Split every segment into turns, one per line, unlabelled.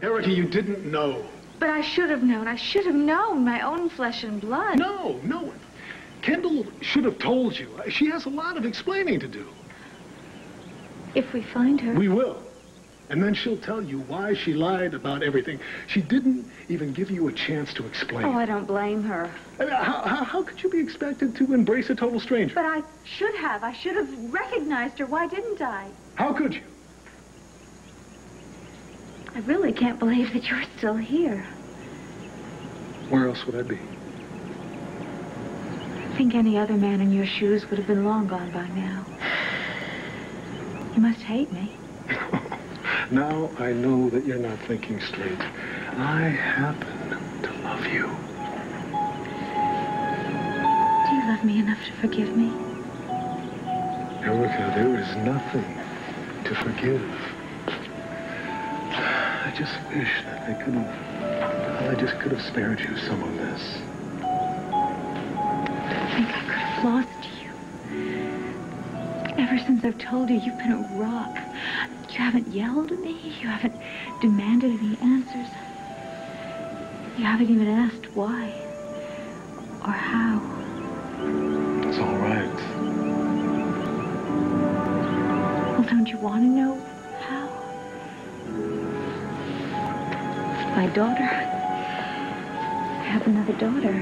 Erica, you didn't know.
But I should have known. I should have known, my own flesh and blood.
No. Kendall should have told you. She has a lot of explaining to do.
If we find her...
We will. And then she'll tell you why she lied about everything. She didn't even give you a chance to explain.
Oh, I don't blame her.
I mean, how could you be expected to embrace a total stranger?
But I should have. I should have recognized her. Why didn't I?
How could you?
I really can't believe that you're still here.
Where else would I be?
I think any other man in your shoes would have been long gone by now. You must hate me.
Now I know that you're not thinking straight. I happen to love you.
Do you love me enough to forgive me?
Erica, there is nothing to forgive. I just wish that I could have spared you some of this.
I think I could have lost you. Ever since I've told you, you've been a rock. You haven't yelled at me. You haven't demanded any answers. You haven't even asked why or how.
It's all right.
Well, don't you want to know how? My daughter. I have another daughter.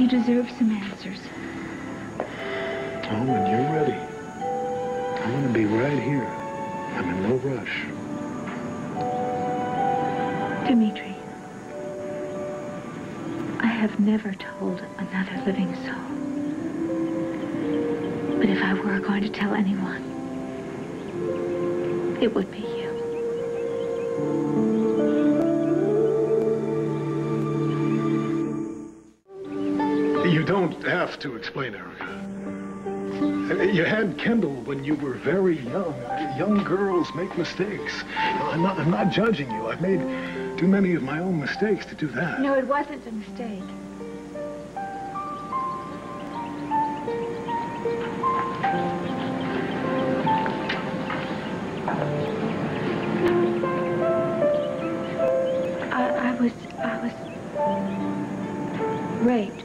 You deserve some answers.
Oh, when you're ready, I'm going to be right here. I'm in no rush.
Dimitri, I have never told another living soul. But if I were going to tell anyone, it would be you.
You don't have to explain, Erica. You had Kendall when you were very young. Young girls make mistakes. I'm not judging you. I've made too many of my own mistakes to do that.
No, it wasn't a mistake. I was raped.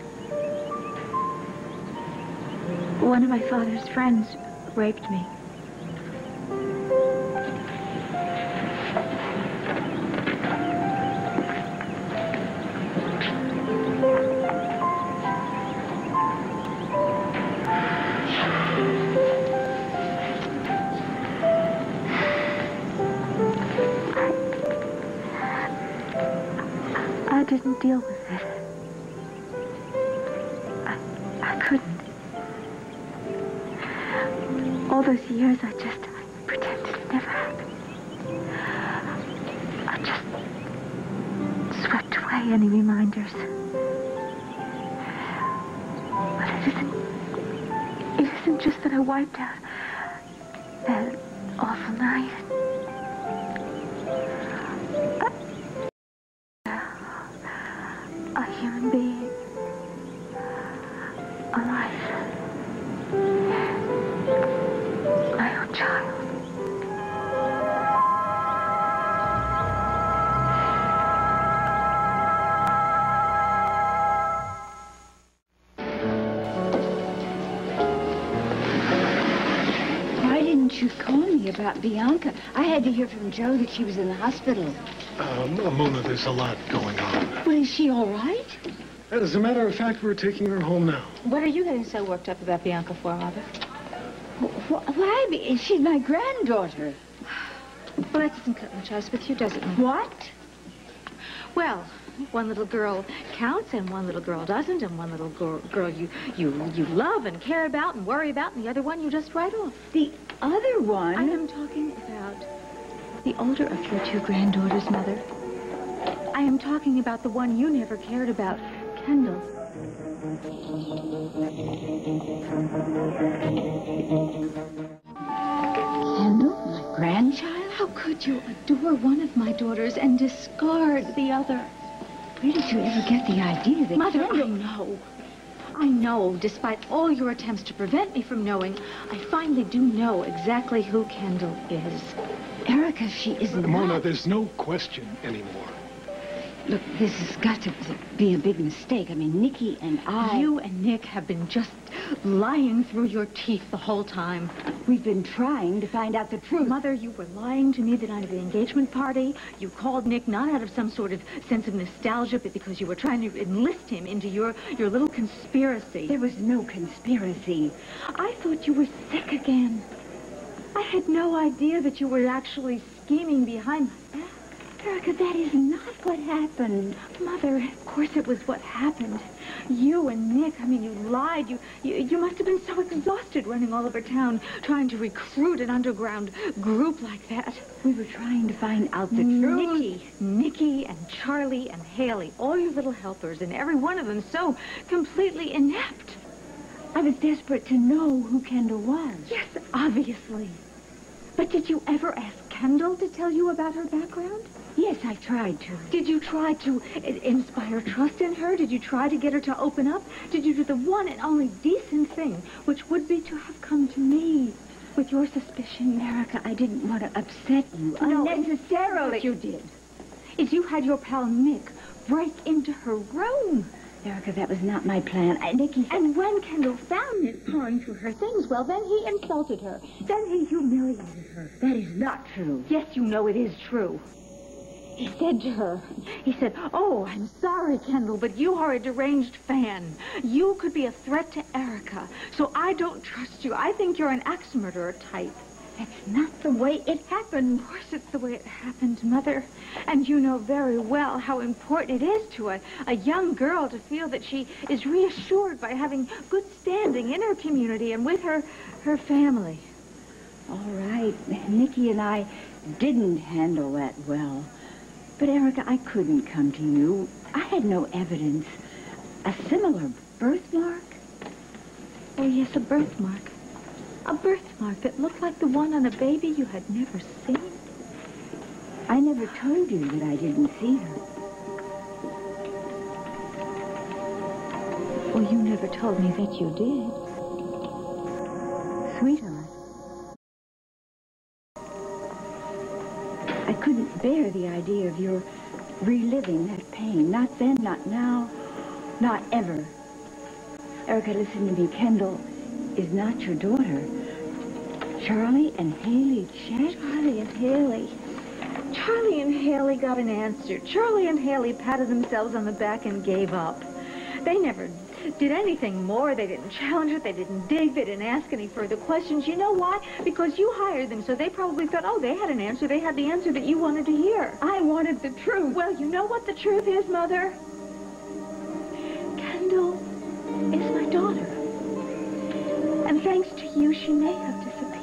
One of my father's friends raped me. I didn't deal with it. I couldn't. All those years, I pretended it never happened. I just swept away any reminders. But it isn't just that I wiped out that awful night. A human being. Alive. My own child.
Why didn't you call me about Bianca? I had to hear from Joe that she was in the hospital.
Mona, there's a lot going on.
Well, is she all right?
As a matter of fact, we're taking her home now.
What are you getting so worked up about Bianca for, Mother?
Why? She's my granddaughter.
Well, that doesn't cut much ice with you, does it, Mother?
What?
Well, one little girl counts, and one little girl doesn't, and one little girl you love and care about and worry about, and the other one you just write off.
The other one?
I am talking about the older of your two granddaughters, Mother. I am talking about the one you never cared about, Kendall.
Kendall? My grandchild?
How could you adore one of my daughters and discard the other?
Where did you ever get the idea that
Mother,
Kendall...
I know. I know, despite all your attempts to prevent me from knowing, I finally do know exactly who Kendall is.
Erica, she isn't.
Mona, there's no question anymore.
Look, this has got to be a big mistake. I mean, Nikki and I...
You and Nick have been just lying through your teeth the whole time.
We've been trying to find out the truth.
Mother, you were lying to me the night of the engagement party. You called Nick not out of some sort of sense of nostalgia, but because you were trying to enlist him into your little conspiracy.
There was no conspiracy.
I thought you were sick again. I had no idea that you were actually scheming behind my back.
Erica, that is not what happened.
Mother, of course it was what happened. You and Nick, I mean, you lied. You must have been so exhausted running all over town, trying to recruit an underground group like that.
We were trying to find out the truth.
Nikki and Charlie and Haley, all your little helpers, and every one of them so completely inept.
I was desperate to know who Kendall was.
Yes, obviously. But did you ever ask Kendall to tell you about her background?
Yes, I tried to.
Did you try to inspire trust in her? Did you try to get her to open up? Did you do the one and only decent thing, which would be to have come to me with your suspicion?
Erica, I didn't want to upset you
No,
unnecessarily.
What you did is you had your pal Nick break into her room.
Erica, that was not my plan. Nikki...
And when Kendall found Nick pouring through her things, well, then he insulted her. Then he humiliated her.
That is not true.
Yes, you know it is true. He said to her, "Oh, I'm sorry, Kendall, but you are a deranged fan. You could be a threat to Erica, so I don't trust you. I think you're an axe murderer type."
That's not the way it happened.
Of course it's the way it happened, Mother. And you know very well how important it is to a young girl to feel that she is reassured by having good standing in her community and with her family.
All right. Nikki and I didn't handle that well. But, Erica, I couldn't come to you. I had no evidence. A similar birthmark?
Oh, yes, a birthmark. A birthmark that looked like the one on a baby you had never seen.
I never told you that I didn't see her.
Well, you never told me that you did.
Sweetheart. I couldn't bear the idea of your reliving that pain. Not then, not now, not ever. Erica, listen to me. Kendall is not your daughter. Charlie and Haley checked.
Charlie and Haley. Charlie and Haley got an answer. Charlie and Haley patted themselves on the back and gave up. They never did anything more. They didn't challenge it. They didn't dig. They didn't ask any further questions. You know why? Because you hired them, so they probably thought, oh, they had an answer. They had the answer that you wanted to hear.
I wanted the truth.
Well, you know what the truth is, Mother? Kendall is my daughter. And thanks to you, she may have disappeared.